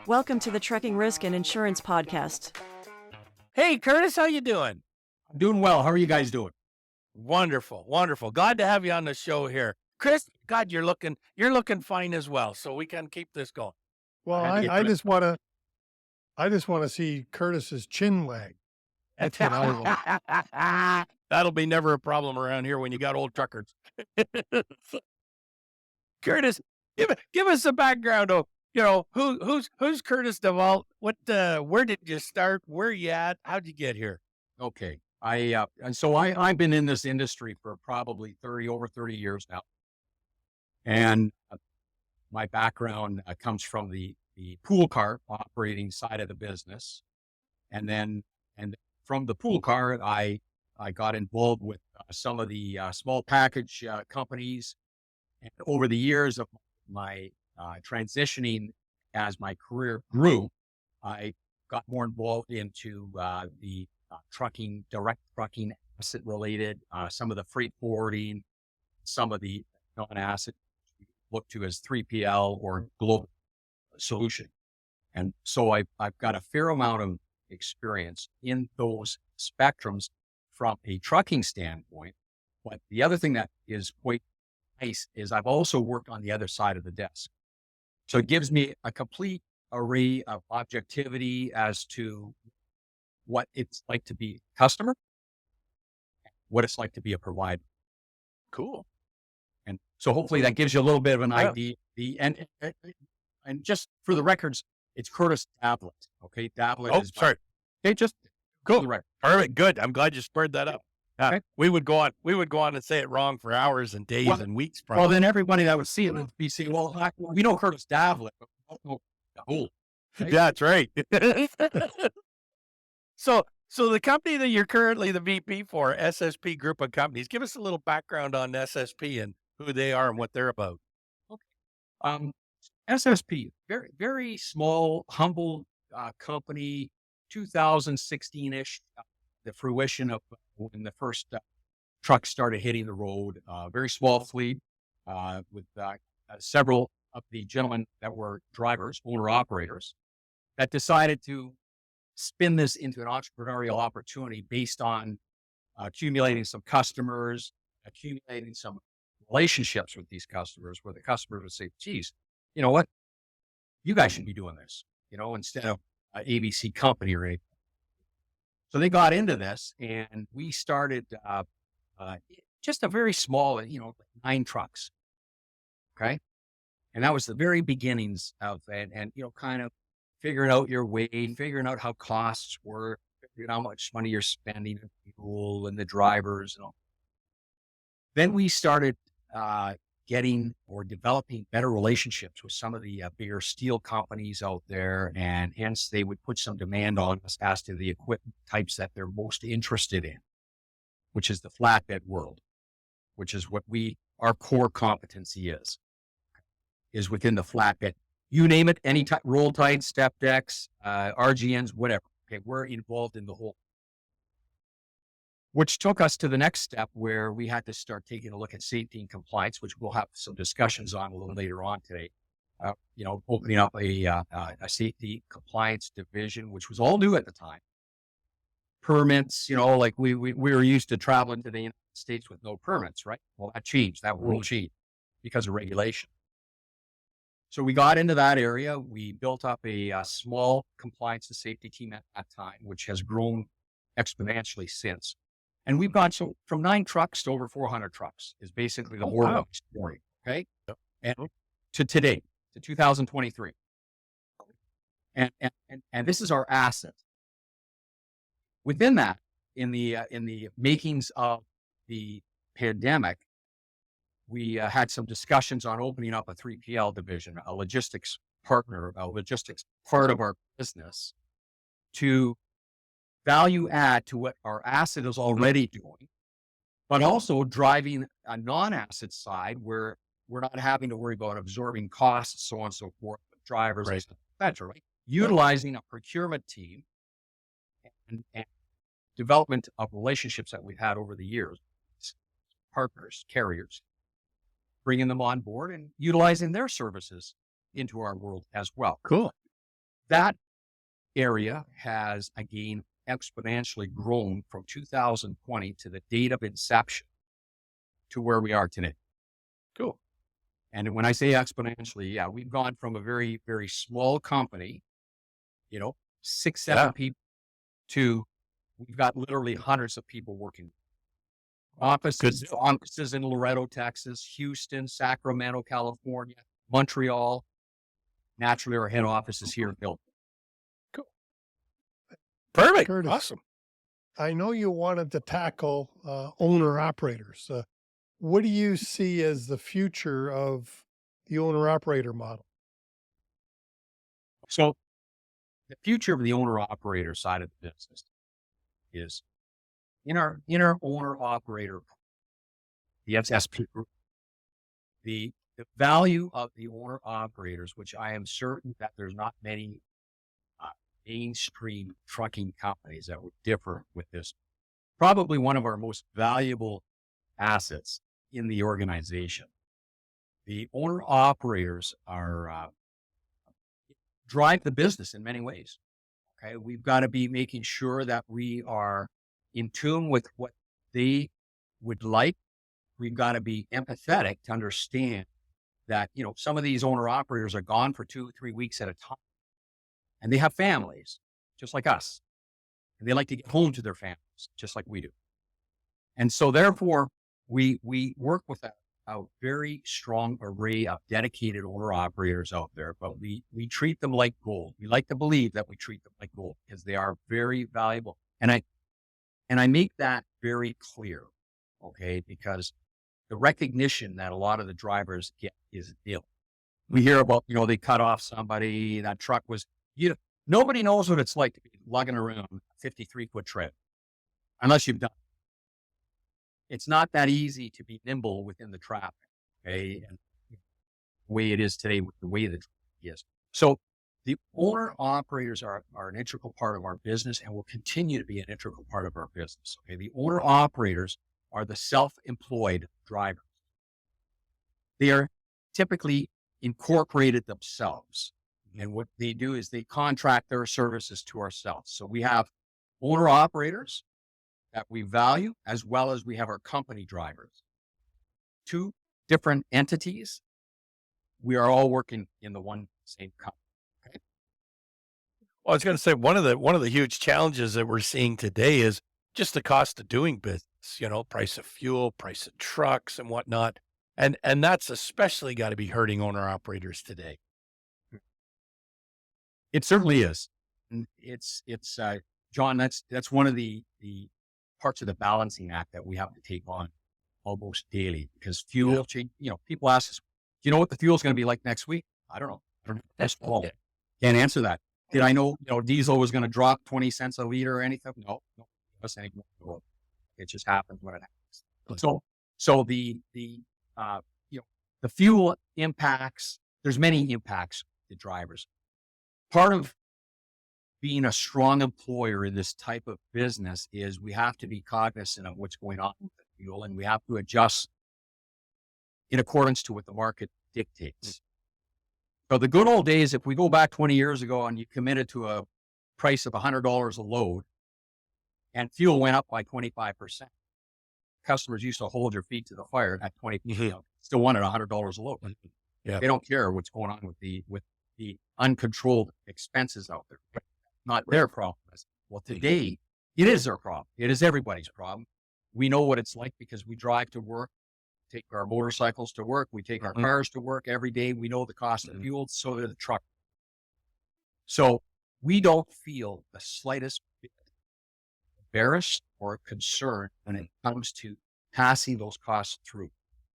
Welcome to the Trucking Risk and Insurance Podcast. Hey, Curtis, how you doing? I'm doing well. How are you guys doing? Wonderful, wonderful. Glad to have you on the show here. Chris, God, you're looking fine as well, so we can keep this going. Well, I just want to see Curtis's chin wag. That's what I want. That'll be never a problem around here when you got old truckers. Curtis, give us a background of, who's Curtis Davlut? Where did you start? Where are you at? How'd you get here? Okay. I've been in this industry for probably over 30 years now. And my background comes from the pool car operating side of the business. And from the pool car, I got involved with some of the small package companies. And over the years of my transitioning as my career grew, I got more involved into the trucking, direct trucking, asset related, some of the freight forwarding, some of the non-asset look to as 3PL or global solution. And so I've got a fair amount of experience in those spectrums from a trucking standpoint. But the other thing that is quite nice is I've also worked on the other side of the desk. So it gives me a complete array of objectivity as to what it's like to be a customer, what it's like to be a provider. Cool. And so hopefully that gives you a little bit of an idea. And just for the records, it's Curtis Davlut. Okay. Davlut is. Sorry. Okay. Just cool. The record. Perfect. Good. I'm glad you spurred that up. Okay. We would go on and say it wrong for hours and days and weeks. Probably. Well, then everybody that would see it would be saying, well, we know Curtis Davlut, but we don't know Davlut. Right? Yeah, that's right. So the company that you're currently the VP for, SSP Group of Companies, give us a little background on SSP and who they are and what they're about. Okay. SSP, very, very small, humble company, 2016-ish, the fruition of when the first trucks started hitting the road, very small fleet with several of the gentlemen that were drivers, owner-operators, that decided to spin this into an entrepreneurial opportunity based on accumulating some customers, accumulating some relationships with these customers, where the customers would say, geez, you know what? You guys should be doing this, instead of ABC company or anything. So they got into this and we started just a very small, 9 trucks. Okay. And that was the very beginnings of it. And, kind of figuring out your way, figuring out how costs work, figuring out how much money you're spending on fuel and the drivers and all. Then we started getting or developing better relationships with some of the bigger steel companies out there. And hence they would put some demand on us as to the equipment types that they're most interested in, which is the flatbed world, which is what our core competency is within the flatbed. You name it, any type, roll tight, step decks, RGNs, whatever. Okay, we're involved in the whole. Which took us to the next step where we had to start taking a look at safety and compliance, which we'll have some discussions on a little later on today. Opening up a safety compliance division, which was all new at the time. Permits, like we were used to traveling to the United States with no permits, right? Well, that changed. That world changed because of regulation. So we got into that area. We built up a small compliance and safety team at that time, which has grown exponentially since. And we've gone from 9 trucks to over 400 trucks is basically the whole story. Okay. And to today, to 2023. And this is our asset. Within that, in the makings of the pandemic, we had some discussions on opening up a 3PL division, a logistics partner, a logistics part of our business to value add to what our asset is already doing, but also driving a non-asset side where we're not having to worry about absorbing costs, so on and so forth, with drivers, et cetera, right? Utilizing a procurement team and development of relationships that we've had over the years, partners, carriers, bringing them on board and utilizing their services into our world as well. Cool. that area has, again, exponentially grown from 2020 to the date of inception to where we are today. Cool. And when I say exponentially, yeah, we've gone from a very, very small company, 6, 7 people, to we've got literally hundreds of people working. Offices in Loretto, Texas, Houston, Sacramento, California, Montreal. Naturally, our head office is here in Milton. Cool. Perfect. Curtis, Awesome. I know you wanted to tackle owner operators. What do you see as the future of the owner operator model? So the future of the owner operator side of the business is in our owner operator, the SSP group, the value of the owner operators, which I am certain that there's not many mainstream trucking companies that would differ with this. Probably one of our most valuable assets in the organization. The owner operators are drive the business in many ways. Okay, we've got to be making sure that we are in tune with what they would like. We've got to be empathetic to understand that, some of these owner operators are gone for 2-3 weeks at a time, and they have families just like us, and they like to get home to their families just like we do. And so therefore we work with a very strong array of dedicated owner operators out there, but we treat them like gold. We like to believe that we treat them like gold because they are very valuable. And I make that very clear, okay, because the recognition that a lot of the drivers get is nil. We hear about, they cut off somebody, that truck was, nobody knows what it's like to be lugging around a 53-foot trailer unless you've done it. It's not that easy to be nimble within the traffic, okay, and the way it is today with the way the traffic is. So the owner operators are an integral part of our business and will continue to be an integral part of our business. Okay, the owner operators are the self-employed drivers. They are typically incorporated themselves. And what they do is they contract their services to ourselves. So we have owner operators that we value, as well as we have our company drivers. 2 different entities. We are all working in the one same company. Okay? Well, I was going to say one of the huge challenges that we're seeing today is just the cost of doing business, price of fuel, price of trucks and whatnot. And that's especially got to be hurting owner operators today. It certainly is. And it's John, that's one of the parts of the balancing act that we have to take on almost daily, because fuel change, people ask us, do you know what the fuel is going to be like next week? I don't know. That's all. Can't answer that. Did I know, diesel was going to drop 20 cents a liter or anything? No. It just happens when it happens. So the fuel impacts, there's many impacts to drivers. Part of being a strong employer in this type of business is we have to be cognizant of what's going on with the fuel, and we have to adjust in accordance to what the market dictates. So the good old days, if we go back 20 years ago and you committed to a price of $100 a load and fuel went up by 25%, customers used to hold their feet to the fire at 20%, still wanted $100 a load. Yeah. They don't care what's going on with the uncontrolled expenses out there. Not their problem. Well, today it is our problem. It is everybody's problem. We know what it's like because we drive to work, take our motorcycles to work. We take our cars to work every day. We know the cost of fuel, so do the truck. So we don't feel the slightest bit embarrassed or concerned when it comes to passing those costs through,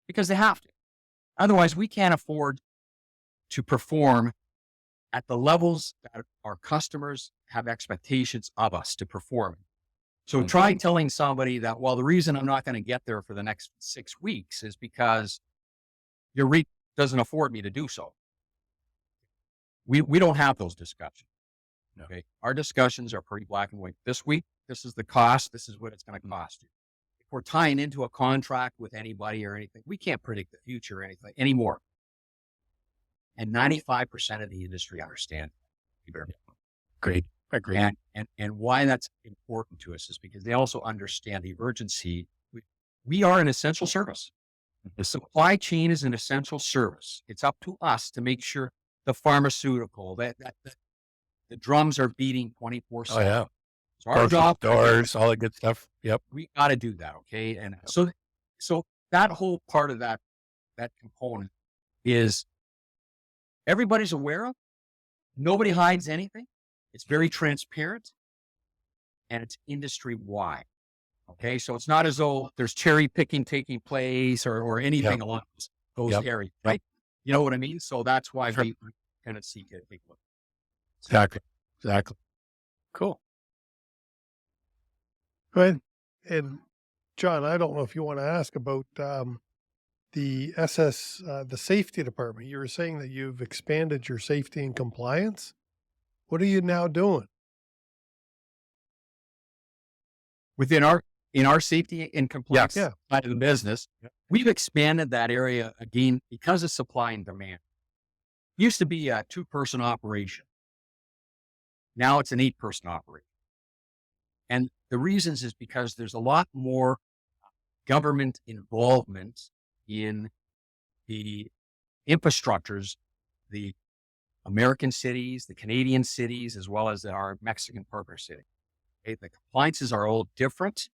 because they have to. Otherwise, we can't afford to perform at the levels that our customers have expectations of us to perform. So try telling somebody that, well, the reason I'm not going to get there for the next 6 weeks is because your REIT doesn't afford me to do so. We don't have those discussions. Okay. Our discussions are pretty black and white. This week, this is the cost. This is what it's going to cost you. If we're tying into a contract with anybody or anything, we can't predict the future or anything anymore. And 95% of the industry understand. Agreed. Agreed. And why that's important to us is because they also understand the urgency. We are an essential service. The supply chain is an essential service. It's up to us to make sure the pharmaceutical, that the drums are beating Oh 24/7. yeah. So our job, Doors, all the good stuff. Yep. we got to do that. Okay. And so that whole part of that component is everybody's aware of. Nobody hides anything. It's very transparent and it's industry wide. Okay. So it's not as though there's cherry picking taking place or anything along those Yep. areas, right? You know what I mean? So that's why Sure. we kind of seek a big look. Exactly. Exactly. Cool. Go ahead. And John, I don't know if you want to ask about the the safety department. You were saying that you've expanded your safety and compliance. What are you now doing? In our safety and compliance Yeah. side of the business, we've expanded that area again because of supply and demand. It used to be a 2-person operation. Now it's an 8-person operation. And the reasons is because there's a lot more government involvement in the infrastructures, the American cities, the Canadian cities, as well as our Mexican partner city. Okay? The compliances are all different,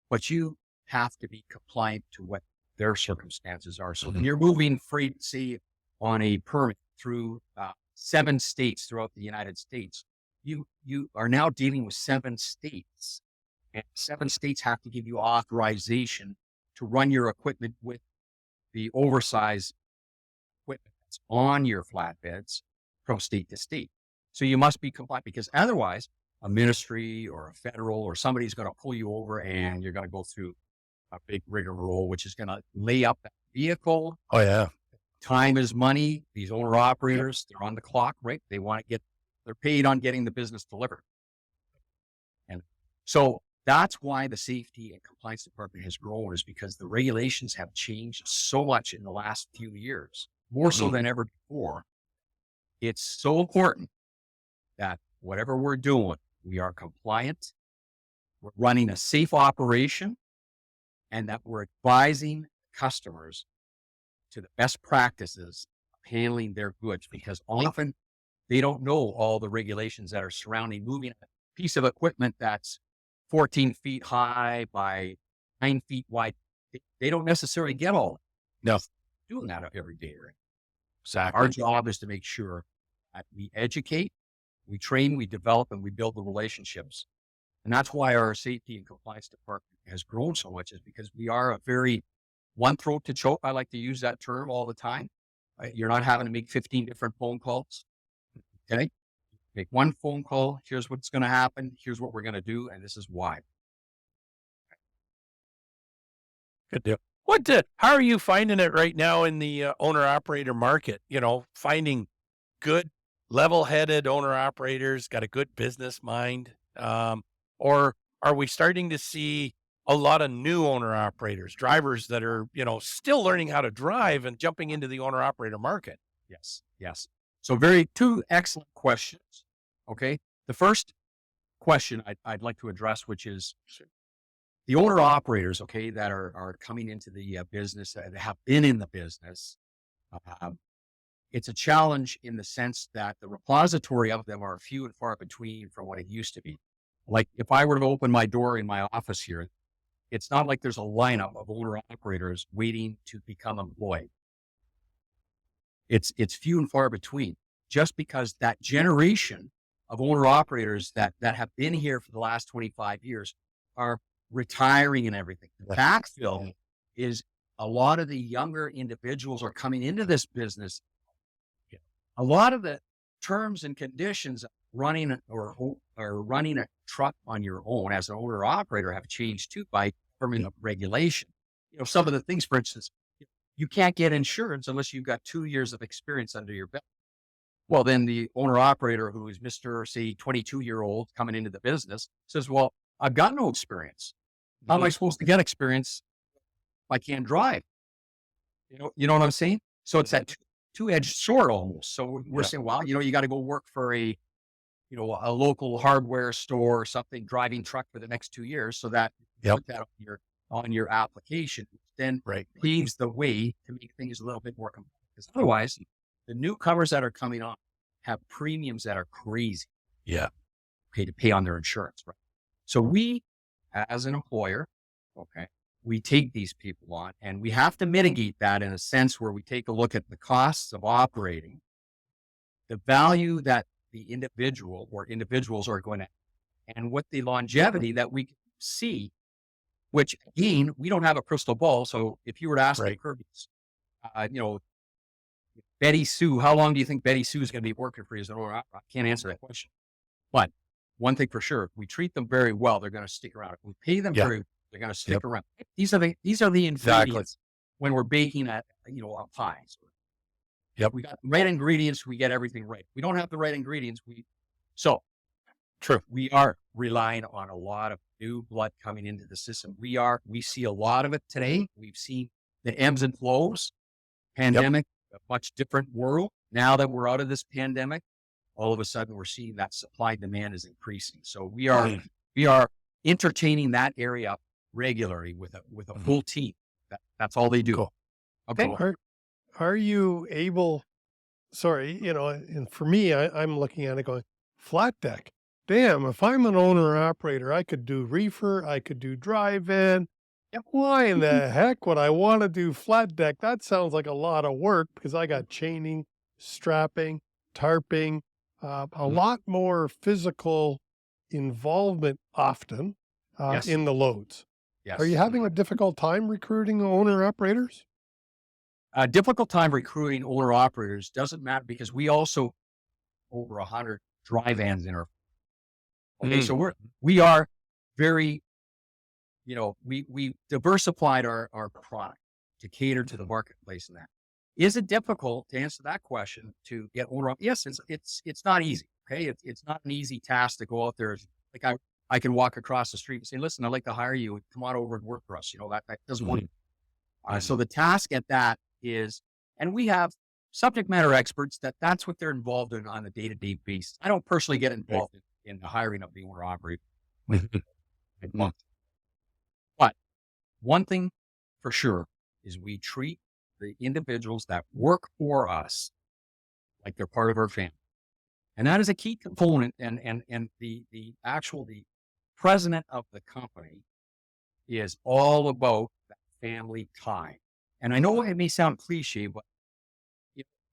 but you have to be compliant to what their circumstances are. So when you're moving freight, say, on a permit through 7 states throughout the United States, you are now dealing with 7 states, and 7 states have to give you authorization to run your equipment with the oversized equipment that's on your flatbeds from state to state. So you must be compliant because otherwise a ministry or a federal or somebody's going to pull you over and you're going to go through a big rigmarole, which is going to lay up that vehicle. Oh yeah. Time is money. These owner operators, they're on the clock, right? They're paid on getting the business delivered. And so that's why the safety and compliance department has grown, is because the regulations have changed so much in the last few years, more so than ever before. It's so important that whatever we're doing, we are compliant, we're running a safe operation, and that we're advising customers to the best practices of handling their goods, because often they don't know all the regulations that are surrounding moving a piece of equipment that's 14 feet high by 9 feet wide. They don't necessarily get all No. doing that every day. Right? Exactly. Our job is to make sure that we educate, we train, we develop, and we build the relationships. And that's why our safety and compliance department has grown so much, is because we are a very one throat to choke. I like to use that term all the time. You're not having to make 15 different phone calls. Okay. Make one phone call. Here's what's going to happen. Here's what we're going to do. And this is why. Good deal. How are you finding it right now in the owner operator market? Finding good, level-headed owner operators, got a good business mind, or are we starting to see a lot of new owner operators, drivers that are, still learning how to drive and jumping into the owner operator market? Yes. So two excellent questions. Okay. The first question I'd like to address, which is the owner operators, okay, that are coming into the business, that have been in the business. It's a challenge in the sense that the repository of them are few and far between from what it used to be. Like if I were to open my door in my office here, it's not like there's a lineup of owner operators waiting to become employed. It's few and far between, just because that generation of owner operators that have been here for the last 25 years are retiring and everything. The backfill is a lot of the younger individuals are coming into this business. A lot of the terms and conditions of running or running a truck on your own as an owner operator have changed too by government regulation. Some of the things, for instance, you can't get insurance unless you've got 2 years of experience under your belt. Well, then the owner operator, who is Mr. say 22-year-old coming into the business, says, well, I've got no experience. How am I supposed to get experience if I can't drive? You know what I'm saying? So it's that two-edged sword almost. So we're saying, well, you got to go work for a a local hardware store or something, driving truck for the next 2 years, so that you Yep. put that on your application, which then Right. paves the way to make things a little bit more complex. Because otherwise, the newcomers that are coming on have premiums that are crazy, Yeah. to pay on their insurance, right? So we, as an employer, okay, we take these people on, and we have to mitigate that in a sense where we take a look at the costs of operating, the value that the individual or individuals are going to, and what the longevity that we can see, which again, we don't have a crystal ball. So if you were to ask Right. Curtis, Betty Sue, how long do you think Betty Sue is going to be working for you? I can't answer that question. But one thing for sure, if we treat them very well, they're going to stick around. If we pay them Yeah. very, they're going to stick Yep. around. These are the ingredients Exactly. when we're baking a pie. So Yep. we got the right ingredients, we get everything right. We don't have the right ingredients, so True. we are relying on a lot of new blood coming into the system. We see a lot of it today. We've seen the ebbs and flows, pandemic, a much different world. Now that we're out of this pandemic, all of a sudden we're seeing that supply demand is increasing. So we are entertaining that area regularly with a full team. That's all they do. Cool. Okay. Cool. Are you able, and for me, I'm looking at it going, flat deck. Damn, if I'm an owner operator, I could do reefer, I could do drive-in. Yep. Why in the heck would I want to do flat deck? That sounds like a lot of work because I got chaining, strapping, tarping, a lot more physical involvement often Yes. in the loads. Yes. Are you having a difficult time recruiting owner operators? A difficult time recruiting owner operators doesn't matter because we also over 100 dry vans in our. Okay, so we are very, we diversified our product to cater to the marketplace in that. Is it difficult to answer that question to get owner? Yes, it's not easy. Okay, it's not an easy task to go out there. Like I can walk across the street and say, listen, I'd like to hire you. Come on over and work for us. That doesn't work. So the task at that is, and we have subject matter experts that's what they're involved in on a day-to-day basis. I don't personally get involved in the hiring of the owner operator. But one thing for sure is we treat the individuals that work for us like they're part of our family. And that is a key component. And the president of the company is all about that family tie. And I know it may sound cliche, but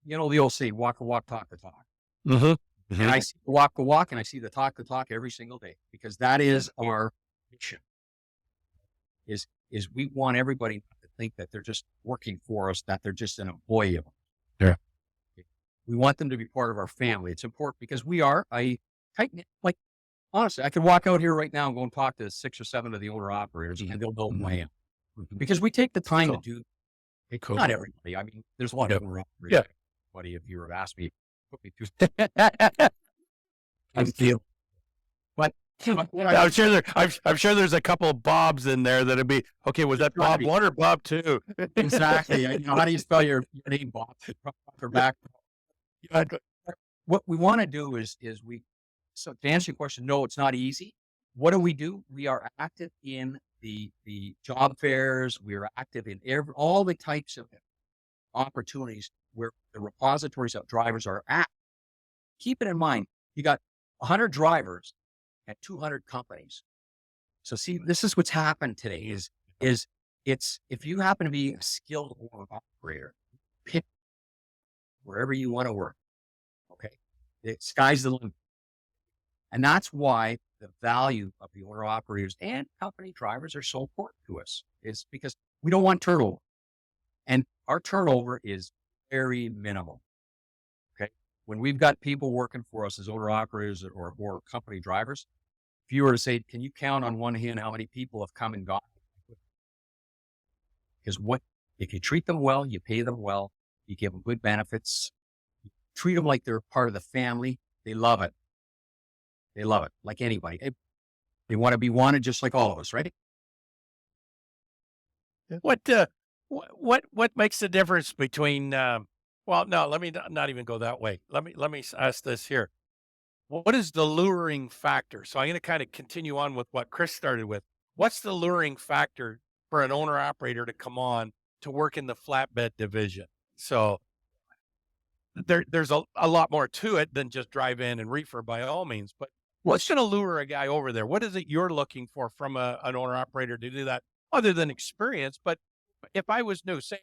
the old saying, walk the walk, talk the talk. And I see the walk the walk and I see the talk every single day because that is our mission. Is we want everybody to think that they're just working for us, that they're just an employee of us. Yeah. We want them to be part of our family. It's important because we are a tight knit. Like honestly, I could walk out here right now and go and talk to 6 or 7 of the owner operators, and they'll know who I am because we take the time to do. Cool. Not everybody. I mean, there's one owner operator. Yeah. Buddy, if you were to ask me, put me through. I feel. But I'm sure there's a couple of Bobs in there that'd be okay. Was that Bob 1 or Bob 2? Exactly. How do you spell your name, Bob? Or back. What we want to do is so to answer your question, no, it's not easy. What do? We are active in the job fairs. We are active in all the types of opportunities where the repositories of drivers are at. Keep it in mind, you got 100 drivers at 200 companies. So see, this is what's happened today is it's, if you happen to be a skilled owner operator, pick wherever you want to work. Okay. The sky's the limit. And that's why the value of the owner operators and company drivers are so important to us is because we don't want turnover. And our turnover is very minimal. Okay. When we've got people working for us as owner operators or company drivers, if you were to say, can you count on one hand how many people have come and gone? Because if you treat them well, you pay them well, you give them good benefits, you treat them like they're part of the family, they love it. They love it, like anybody. They want to be wanted just like all of us, right? What makes the difference between? Well, no, let me not even go that way. Let me ask this here. what is the luring factor? So I'm going to kind of continue on with what Chris started with. What's the luring factor for an owner operator to come on to work in the flatbed division? So there's a lot more to it than just drive in and reefer by all means, but what's going to lure a guy over there? What is it you're looking for from an owner operator to do that other than experience? But if I was new, say,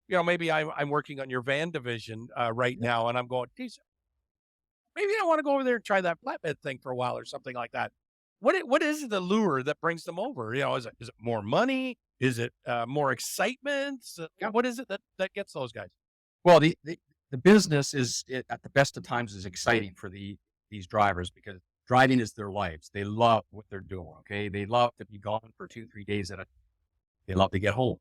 maybe I'm working on your van division right now, and I'm going, geez, maybe I want to go over there and try that flatbed thing for a while or something like that. What is the lure that brings them over? Is it more money? Is it more excitement? What is it that gets those guys? Well, the business at the best of times is exciting for these drivers because driving is their lives. They love what they're doing. Okay. They love to be gone for 2-3 days they love to get home.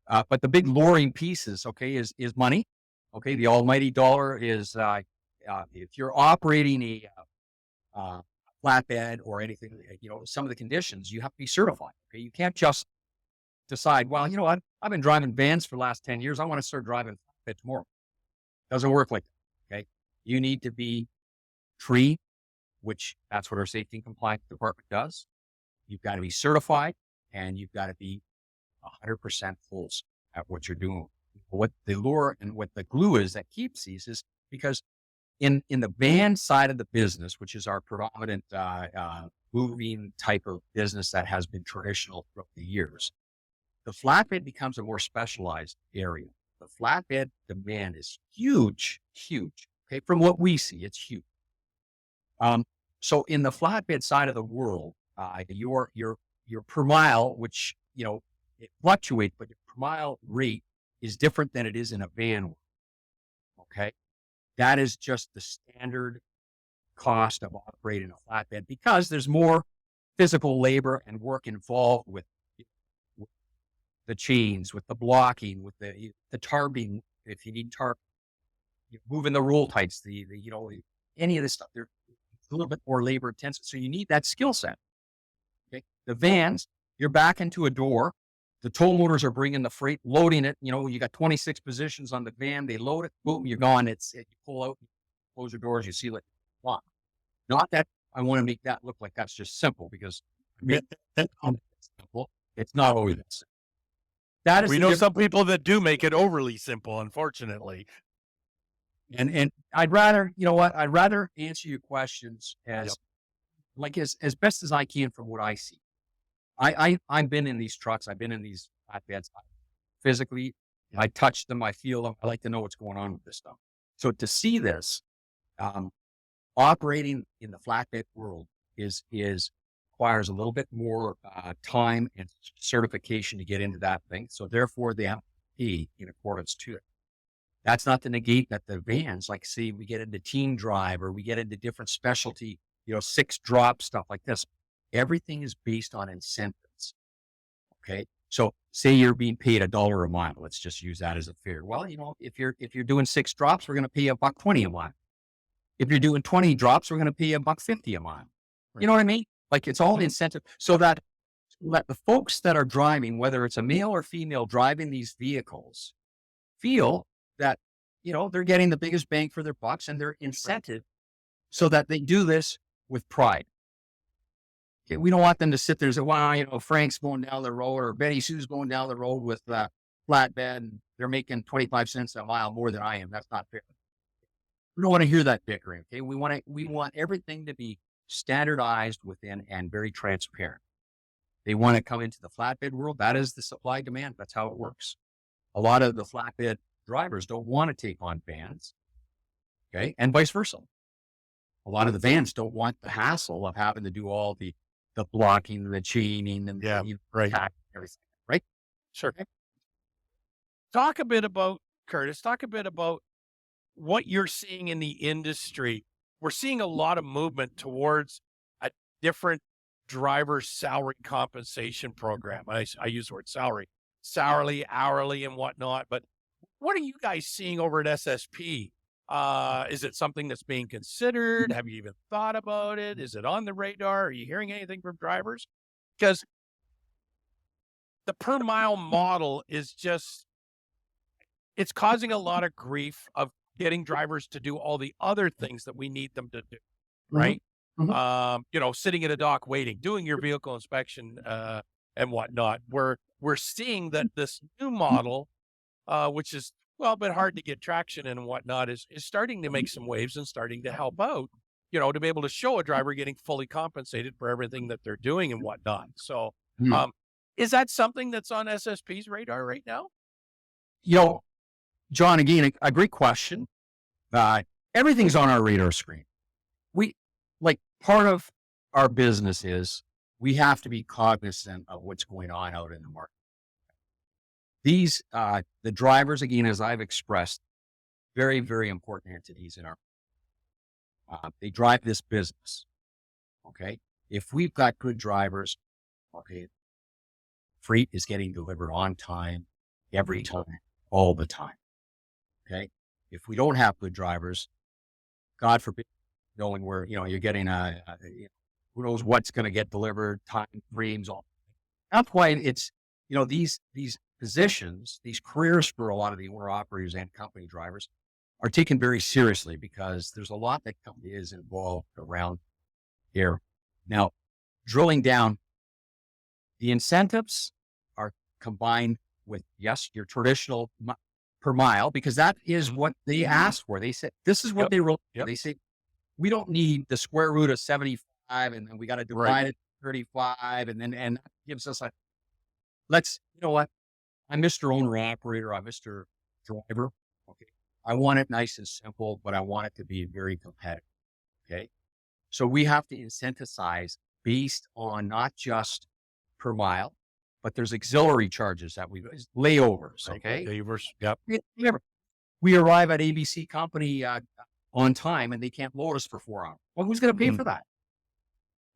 But the big luring pieces, okay, is money. Okay. The almighty dollar is, if you're operating a flatbed or anything, some of the conditions, you have to be certified. Okay. You can't just decide, well, I've been driving vans for the last 10 years. I want to start driving flatbed tomorrow. Doesn't work like that. Okay. You need to be tree, which that's what our safety and compliance department does. You've got to be certified and you've got to be 100% full at what you're doing. What the lure and what the glue is that keeps these is because in the van side of the business, which is our predominant moving type of business that has been traditional throughout the years, the flatbed becomes a more specialized area. The flatbed demand is huge, huge. Okay, from what we see, it's huge. So in the flatbed side of the world, your per mile, which it fluctuates, but your per mile rate is different than it is in a van. Okay, that is just the standard cost of operating a flatbed because there's more physical labor and work involved with the chains, with the blocking, with the tarbing. If you need tarp, moving the roll tights, any of this stuff, they're a little bit more labor intensive. So you need that skill set. Okay. The vans, you're back into a door. The tow motors are bringing the freight, loading it. You got 26 positions on the van. They load it, boom, you're gone. You pull out, close your doors, you seal it. Wow. Not that I want to make that look like that's just simple because simple. It's not always that simple. That is we know some people that do make it overly simple, unfortunately. And I'd rather, I'd rather answer your questions as best as I can from what I see. I've been in these trucks. I've been in these flatbeds physically. I touch them. I feel them. I like to know what's going on with this stuff. So to see this, operating in the flatbed world requires a little bit more time and certification to get into that thing. So therefore, they have to be in accordance to it. That's not to negate that the vans, like say we get into team drive or we get into different specialty, 6 drop stuff like this. Everything is based on incentives. Okay. So say you're being paid $1 a mile. Let's just use that as a figure. Well, if you're doing 6 drops, we're going to pay you $1.20 a mile. If you're doing 20 drops, we're going to pay you $1.50 a mile. Right. You know what I mean? Like it's all incentive so that let the folks that are driving, whether it's a male or female driving these vehicles, feel that, they're getting the biggest bang for their bucks and they're incented so that they do this with pride. Okay, we don't want them to sit there and say, wow, Frank's going down the road or Betty Sue's going down the road with flatbed and they're making 25 cents a mile more than I am. That's not fair. We don't want to hear that bickering. Okay. We want everything to be standardized within and very transparent. They want to come into the flatbed world. That is the supply demand. That's how it works. A lot of the flatbed drivers don't want to take on vans. Okay. And vice versa. A lot of the vans don't want the hassle of having to do all the blocking, the chaining, and right. Everything. Right. Sure. Okay. Talk a bit about what you're seeing in the industry. We're seeing a lot of movement towards a different driver salary compensation program. I use the word salary, hourly, and whatnot. But what are you guys seeing over at SSP? Is it something that's being considered? Have you even thought about it? Is it on the radar? Are you hearing anything from drivers? Because the per mile model is it's causing a lot of grief of getting drivers to do all the other things that we need them to do. Right. sitting at a dock waiting, doing your vehicle inspection and whatnot. We're seeing that this new model, which is a bit hard to get traction and whatnot, is starting to make some waves and starting to help out. To be able to show a driver getting fully compensated for everything that they're doing and whatnot. So, is that something that's on SSP's radar right now? John, again, a great question. Everything's on our radar screen. Part of our business is we have to be cognizant of what's going on out in the market. These, the drivers, again, as I've expressed, very, very important entities in our, they drive this business. Okay. If we've got good drivers, okay, freight is getting delivered on time, every time, all the time. Okay. If we don't have good drivers, God forbid, knowing where, you're getting who knows what's going to get delivered, time frames, all. That's why it's, these positions, these careers for a lot of the owner operators and company drivers are taken very seriously because there's a lot that is involved around here. Now, drilling down, the incentives are combined with, yes, your traditional per mile, because that is what they asked for. They said, this is what they wrote. They say, we don't need the square root of 75 and then we got to divide it 35 and that gives us I'm Mr. Owner Operator, I'm Mr. Driver. Okay. I want it nice and simple, but I want it to be very competitive. Okay. So we have to incentivize based on not just per mile, but there's auxiliary charges that layovers. Okay. Layovers. Yep. Remember, we arrive at ABC Company on time and they can't load us for 4 hours. Well, who's going to pay for that?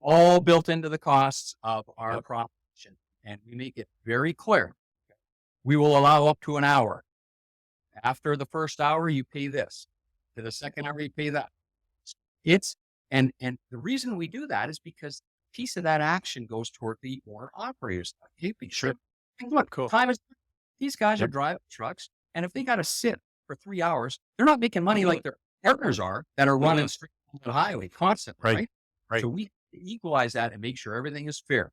All built into the costs of our proposition. And we make it very clear. We will allow up to an hour. After the first hour, you pay this. To the second hour, you pay that. And the reason we do that is because a piece of that action goes toward the owner operators. Sure. Look, cool. These guys are driving trucks. And if they got to sit for 3 hours, they're not making money like their partners are that are running straight on the highway constantly, right? So we equalize that and make sure everything is fair.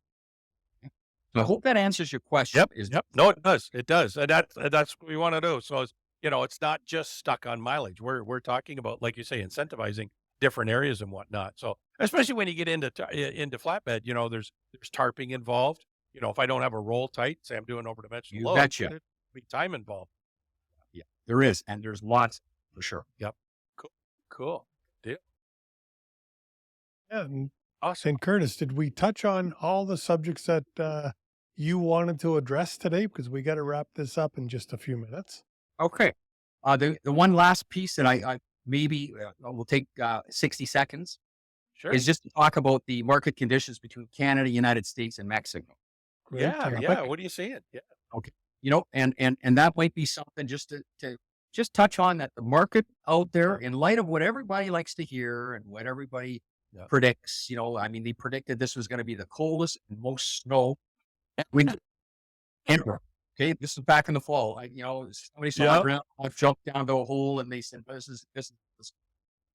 So I hope that answers your question. Yep. No, it does. It does. And that's what we want to do. So, it's not just stuck on mileage. We're talking about, like you say, incentivizing different areas and whatnot. So, especially when you get into flatbed, there's tarping involved. If I don't have a roll tight, say I'm doing over-dimensional load, there'll be time involved. Yeah, there is. And there's lots for sure. Yep. Cool. Deal. Yeah. And awesome. And Curtis, did we touch on all the subjects that you wanted to address today? Because we got to wrap this up in just a few minutes. Okay. The one last piece that I maybe will take 60 seconds is just to talk about the market conditions between Canada, United States, and Mexico. Great. Yeah. What are you seeing? Yeah. Okay. And that might be something just to just touch on that the market out there, in light of what everybody likes to hear and what everybody predicts, they predicted this was going to be the coldest and most snow winter ever. Okay. This is back in the fall. Somebody saw the ground, I jumped down to a hole and they said, this is.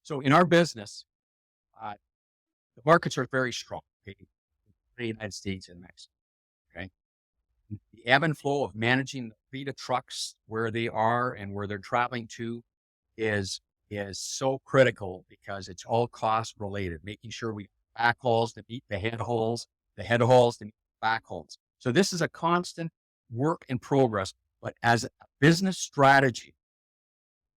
So in our business, the markets are very strong. Okay. In the United States and Mexico. Okay. The ebb and flow of managing the fleet of trucks where they are and where they're traveling to is so critical because it's all cost related, making sure we back hauls to meet the head hauls to meet the back hauls. So this is a constant work in progress, but as a business strategy,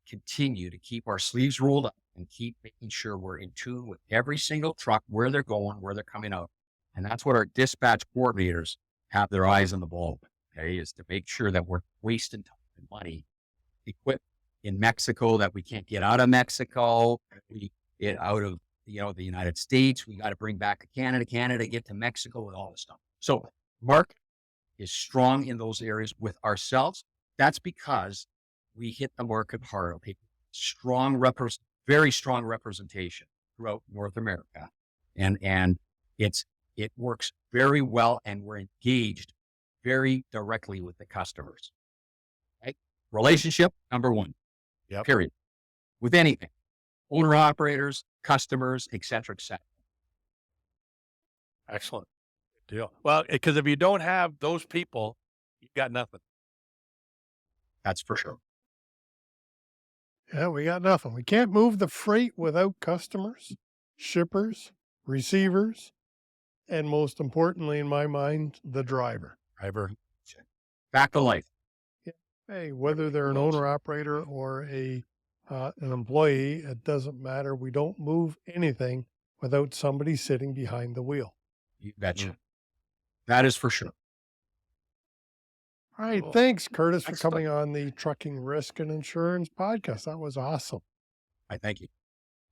continue to keep our sleeves rolled up and keep making sure we're in tune with every single truck, where they're going, where they're coming out. And that's what our dispatch coordinators have their eyes on the ball, okay, is to make sure that we're wasting time and money, equipment in Mexico that we can't get out of Mexico, we get out of, the United States, we got to bring back to Canada, get to Mexico with all this stuff. So market is strong in those areas with ourselves. That's because we hit the market hard, okay? Very strong representation throughout North America. And it works very well and we're engaged very directly with the customers. Right? Relationship, number one. Period. With anything. Owner operators, customers, et cetera, et cetera. Excellent. Good deal. Well, because if you don't have those people, you've got nothing. That's for sure. Yeah, we got nothing. We can't move the freight without customers, shippers, receivers, and most importantly, in my mind, the driver. Driver. Back to life. Hey, whether they're an owner operator or an employee, it doesn't matter. We don't move anything without somebody sitting behind the wheel. You betcha. That is for sure. All right. Cool. Thanks, Curtis, for Excellent. coming on the Trucking Risk and Insurance podcast. That was awesome. I thank you.